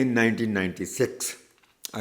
1996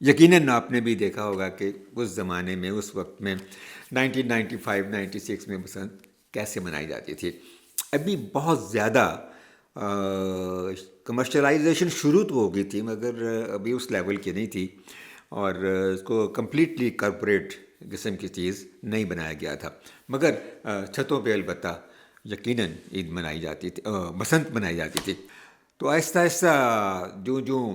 یقیناً آپ نے بھی دیکھا ہوگا کہ اس زمانے میں اس وقت میں 1995-96 میں بسنت کیسے منائی جاتی تھی. ابھی بہت زیادہ کمرشلائزیشن شروع تو ہو گئی تھی مگر ابھی اس لیول کی نہیں تھی اور اس کو کمپلیٹلی کارپوریٹ قسم کی چیز نہیں بنایا گیا تھا. مگر چھتوں پہ البتہ یقیناً عید منائی جاتی تھی، بسنت منائی جاتی تھی. تو آہستہ آہستہ جو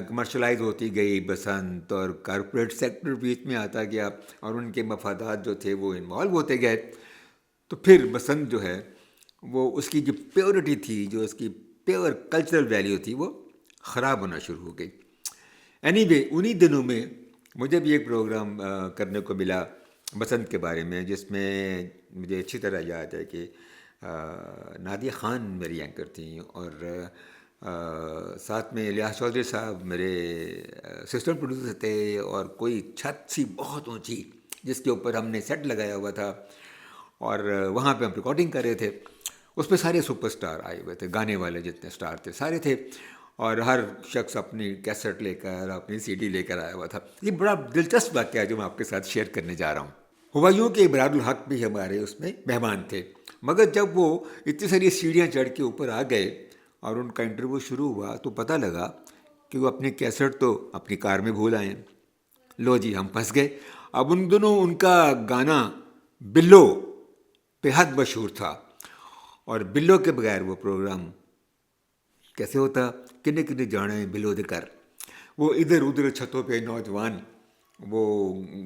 کمرشلائز ہوتی گئی بسنت اور کارپوریٹ سیکٹر بیچ میں آتا گیا اور ان کے مفادات جو تھے وہ انوالو ہوتے گئے، تو پھر بسنت جو ہے وہ اس کی جو پیورٹی تھی، جو اس کی پیور کلچرل ویلیو تھی، وہ خراب ہونا شروع ہو گئی. اینی وے انہی دنوں میں مجھے بھی ایک پروگرام کرنے کو ملا بسنت کے بارے میں، جس میں مجھے اچھی طرح یاد ہے کہ نادیہ خان میری اینکر تھیں اور ساتھ میں الیاس چودھری صاحب میرے اسسٹنٹ پروڈیوسر تھے، اور کوئی چھت سی بہت اونچی جس کے اوپر ہم نے سیٹ لگایا ہوا تھا اور وہاں پہ ہم ریکارڈنگ کر رہے تھے. اس پہ سارے سپر سٹار آئے ہوئے تھے، گانے والے جتنے سٹار تھے سارے تھے، اور ہر شخص اپنی کیسٹ لے کر اپنی سی ڈی لے کر آیا ہوا تھا. یہ بڑا دلچسپ واقعہ ہے جو میں آپ کے ساتھ شیئر کرنے جا رہا ہوں. ہوا یوں کہ ابرار الحق بھی ہمارے اس میں مہمان تھے، مگر جب وہ اتنی ساری سیڑھیاں چڑھ کے اوپر آ گئے اور ان کا انٹرویو شروع ہوا تو پتہ لگا کہ وہ اپنی کیسٹ تو اپنی کار میں بھول آئے ہیں. لو جی ہم پھنس گئے. اب ان دونوں ان کا گانا بلو بے حد مشہور تھا، اور بلو کے بغیر وہ پروگرام کیسے ہوتا؟ کنے کنے جانے بلو دے کر. وہ ادھر ادھر چھتوں پہ نوجوان وہ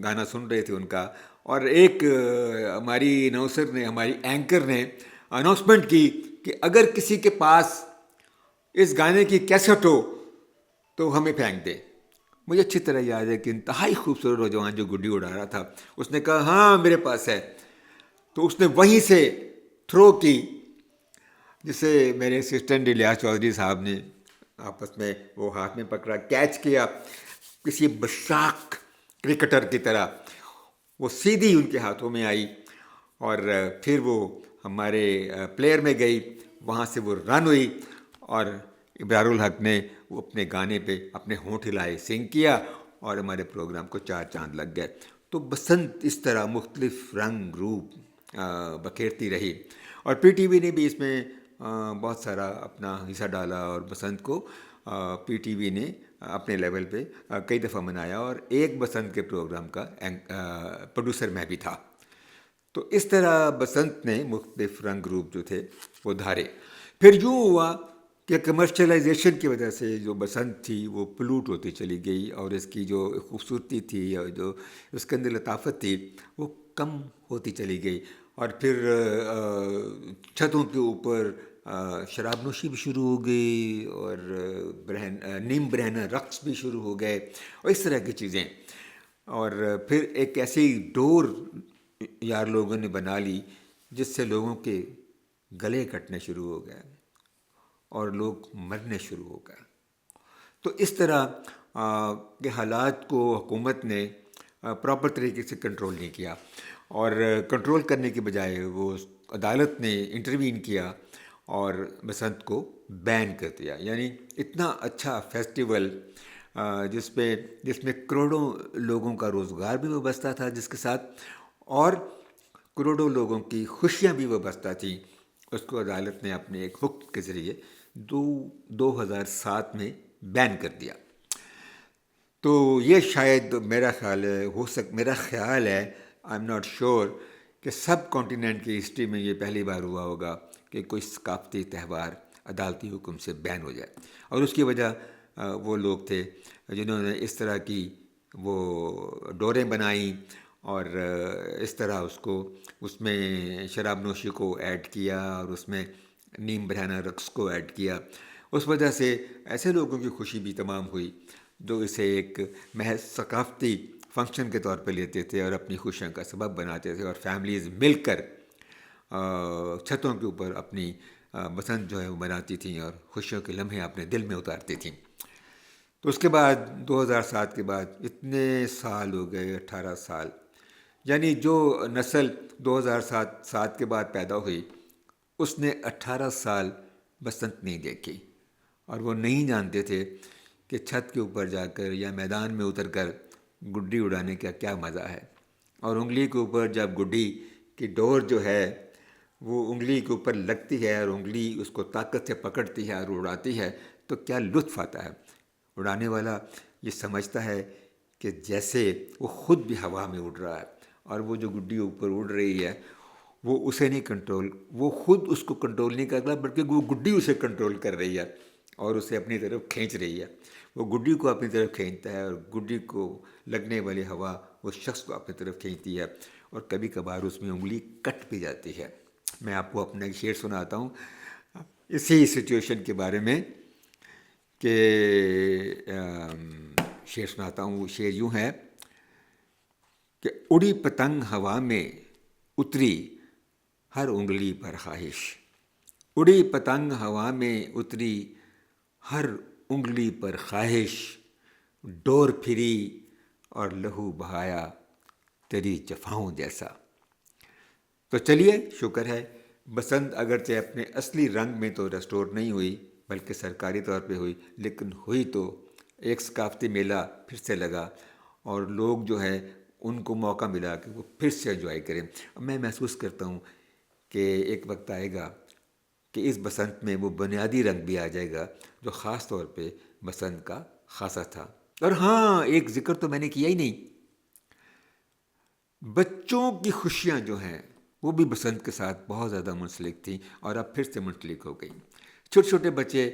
گانا سن رہے تھے ان کا، اور ایک ہماری اناؤنسر نے، ہماری اینکر نے اناؤنسمنٹ کی کہ اگر کسی کے پاس اس گانے کی کیسٹ ہو تو ہمیں پھینک دے. مجھے اچھی طرح یاد ہے کہ انتہائی خوبصورت نوجوان جو گڈی اڑا رہا تھا اس نے کہا ہاں میرے پاس ہے، تو اس نے وہیں سے تھرو کی، جسے میرے اسسٹنٹ الیاس چودھری صاحب نے آپس میں وہ ہاتھ میں پکڑا، کیچ کیا کسی بشاک کرکٹر کی طرح. وہ سیدھی ان کے ہاتھوں میں آئی اور پھر وہ ہمارے پلیئر میں گئی، وہاں سے وہ رن ہوئی اور ابرار الحق نے وہ اپنے گانے پہ اپنے ہونٹ ہلائے، سنگ کیا اور ہمارے پروگرام کو چار چاند لگ گئے. تو بسنت اس طرح مختلف رنگ روپ بکھیرتی رہی، اور پی ٹی وی نے بھی اس میں بہت سارا اپنا حصہ ڈالا، اور بسنت کو پی ٹی وی نے اپنے لیول پہ کئی دفعہ منایا، اور ایک بسنت کے پروگرام کا پروڈیوسر میں بھی تھا. تو اس طرح بسنت نے مختلف رنگ روپ جو تھے وہ دھارے. پھر یوں ہوا کہ کمرشلائزیشن کی وجہ سے جو بسنت تھی وہ پلوٹ ہوتی چلی گئی، اور اس کی جو خوبصورتی تھی اور جو اس کے اندر لطافت تھی وہ کم ہوتی چلی گئی. اور پھر چھتوں کے اوپر شراب نوشی بھی شروع ہو گئی، اور نیم برہنہ رقص بھی شروع ہو گئے، اور اس طرح کی چیزیں. اور پھر ایک ایسی ڈور یار لوگوں نے بنا لی جس سے لوگوں کے گلے کٹنے شروع ہو گئے اور لوگ مرنے شروع ہو گئے. تو اس طرح کے حالات کو حکومت نے پراپر طریقے سے کنٹرول نہیں کیا، اور کنٹرول کرنے کے بجائے وہ عدالت نے انٹروین کیا اور بسنت کو بین کر دیا. یعنی اتنا اچھا فیسٹیول جس میں کروڑوں لوگوں کا روزگار بھی وابستہ تھا جس کے ساتھ، اور کروڑوں لوگوں کی خوشیاں بھی وابستہ تھیں، اس کو عدالت نے اپنے ایک حکم کے ذریعے 2007 میں بین کر دیا. تو یہ شاید میرا خیال ہے آئی ایم ناٹ شیور کہ سب کانٹیننٹ کی ہسٹری میں یہ پہلی بار ہوا ہوگا کہ کوئی ثقافتی تہوار عدالتی حکم سے بین ہو جائے. اور اس کی وجہ وہ لوگ تھے جنہوں نے اس طرح کی وہ ڈوریں بنائیں اور اس طرح اس میں شراب نوشی کو ایڈ کیا اور اس میں نیم برہنہ رقص کو ایڈ کیا. اس وجہ سے ایسے لوگوں کی خوشی بھی تمام ہوئی جو اسے ایک محض ثقافتی فنکشن کے طور پہ لیتے تھے اور اپنی خوشیوں کا سبب بناتے تھے، اور فیملیز مل کر چھتوں کے اوپر اپنی بسنت جو ہے وہ مناتی تھیں اور خوشیوں کے لمحے اپنے دل میں اتارتی تھیں۔ تو اس کے بعد 2007 کے بعد اتنے سال ہو گئے، 18 سال، یعنی جو نسل 2007 کے بعد پیدا ہوئی اس نے 18 سال بسنت نہیں دیکھی، اور وہ نہیں جانتے تھے کہ چھت کے اوپر جا کر یا میدان میں اتر کر گڈی اڑانے کا کیا مزہ ہے، اور انگلی کے اوپر جب گڈی کی ڈور جو ہے وہ انگلی کے اوپر لگتی ہے اور انگلی اس کو طاقت سے پکڑتی ہے اور اڑاتی ہے تو کیا لطف آتا ہے۔ اڑانے والا یہ سمجھتا ہے کہ جیسے وہ خود بھی ہوا میں اڑ رہا ہے، اور وہ جو گڈی اوپر اڑ رہی ہے وہ اسے نہیں کنٹرول، وہ خود اس کو کنٹرول نہیں کرتا بلکہ وہ گڈی اسے کنٹرول کر رہی ہے اور اسے اپنی طرف کھینچ رہی ہے۔ وہ گڈی کو اپنی طرف کھینچتا ہے اور گڈی کو لگنے والی ہوا اس شخص کو اپنی طرف کھینچتی ہے، اور کبھی کبھار اس میں انگلی کٹ بھی جاتی ہے۔ میں آپ کو اپنا ایک شعر سناتا ہوں اسی سچویشن کے بارے میں، کہ شعر سناتا ہوں۔ وہ شعر یوں ہے کہ اڑی پتنگ ہوا میں اتری ہر انگلی پر خواہش، اڑی پتنگ ہوا میں اتری ہر انگلی پر خواہش، ڈور پھری اور لہو بہایا تیری جفاؤں جیسا۔ تو چلیے، شکر ہے بسنت اگرچہ اپنے اصلی رنگ میں تو ریسٹور نہیں ہوئی بلکہ سرکاری طور پہ ہوئی، لیکن ہوئی تو ایک ثقافتی میلہ پھر سے لگا، اور لوگ جو ہے ان کو موقع ملا کہ وہ پھر سے انجوائے کریں۔ میں محسوس کرتا ہوں کہ ایک وقت آئے گا کہ اس بسنت میں وہ بنیادی رنگ بھی آ جائے گا جو خاص طور پہ بسنت کا خاصہ تھا۔ اور ہاں، ایک ذکر تو میں نے کیا ہی نہیں، بچوں کی خوشیاں جو ہیں وہ بھی بسنت کے ساتھ بہت زیادہ منسلک تھیں، اور اب پھر سے منسلک ہو گئیں۔ چھوٹے چھوٹے بچے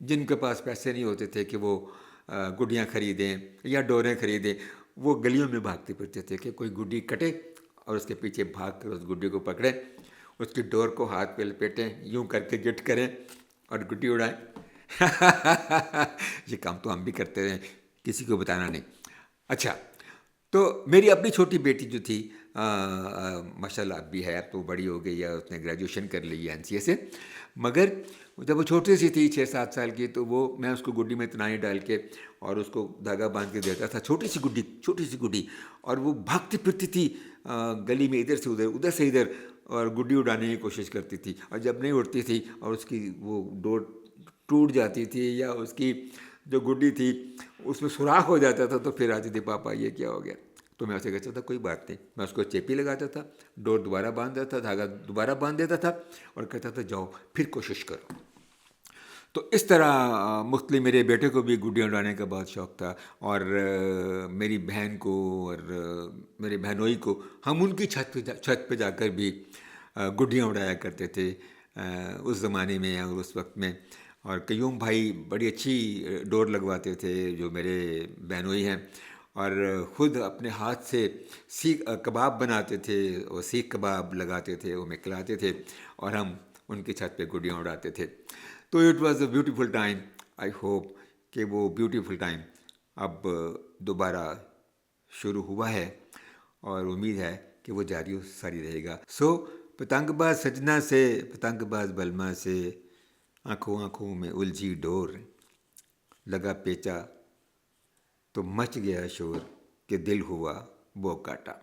جن کے پاس پیسے نہیں ہوتے تھے کہ وہ گڈیاں خریدیں یا ڈوریں خریدیں، وہ گلیوں میں بھاگتے پھرتے تھے کہ کوئی گڈی کٹے اور اس کے پیچھے بھاگ کر اس گڈی کو پکڑیں، اس کی ڈور کو ہاتھ پہ لپیٹیں، یوں کر کے گٹ کریں اور گڈی اڑائیں۔ یہ کام تو ہم بھی کرتے رہے، کسی کو بتانا نہیں۔ اچھا، تو میری اپنی چھوٹی بیٹی جو تھی، ماشاء اللہ اب بھی ہے، اب تو بڑی ہو گئی ہے، اس نے گریجویشن کر لی ہے NCA سے، مگر جب وہ چھوٹی سی تھی 6-7 سال کی، تو میں اس کو گڈی میں تنائی ڈال کے اور اس کو دھاگا باندھ کے دیتا تھا، چھوٹی سی گڈی، اور وہ بھاگتی پھرتی تھی گلی میں، ادھر سے ادھر سے ادھر، اور گڈی اڑانے کی کوشش کرتی تھی، اور جب نہیں اڑتی تھی اور اس کی وہ ڈور ٹوٹ جاتی تھی یا اس کی جو گڈی تھی اس میں سوراخ ہو جاتا تھا تو پھر آتی تھی، پاپا یہ کیا ہو گیا؟ تو میں اسے کہتا تھا کوئی بات نہیں، میں اس کو چیپی لگاتا تھا، ڈور دوبارہ باندھ دیتا تھا، دھاگا دوبارہ باندھ دیتا تھا، اور کہتا تھا جاؤ پھر کوشش کرو۔ تو اس طرح مختلف میرے بیٹے کو بھی گڈیاں اڑانے کا بہت شوق تھا، اور میری بہن کو اور میرے بہنوئی کو ہم ان کی چھت پہ جا کر بھی گڈیاں اڑایا کرتے تھے اس زمانے میں اور اس وقت میں۔ اور قیوم بھائی بڑی اچھی ڈور لگواتے تھے جو میرے بہنوئی ہیں، اور خود اپنے ہاتھ سے کباب بناتے تھے، اور سیخ کباب لگاتے تھے، وہ میں کھلاتے تھے، اور ہم ان کی چھت پہ گڈیاں اڑاتے تھے۔ تو it was a beautiful time. I hope کہ وہ بیوٹیفل ٹائم اب دوبارہ شروع ہوا ہے، اور امید ہے کہ وہ جاری و ساری رہے گا۔ سو پتنگ باز سجنا سے، پتنگ باز بلما سے، آنکھوں آنکھوں میں الجھی ڈور، لگا پیچا تو مچ گیا شور کہ دل ہوا بو کاٹا۔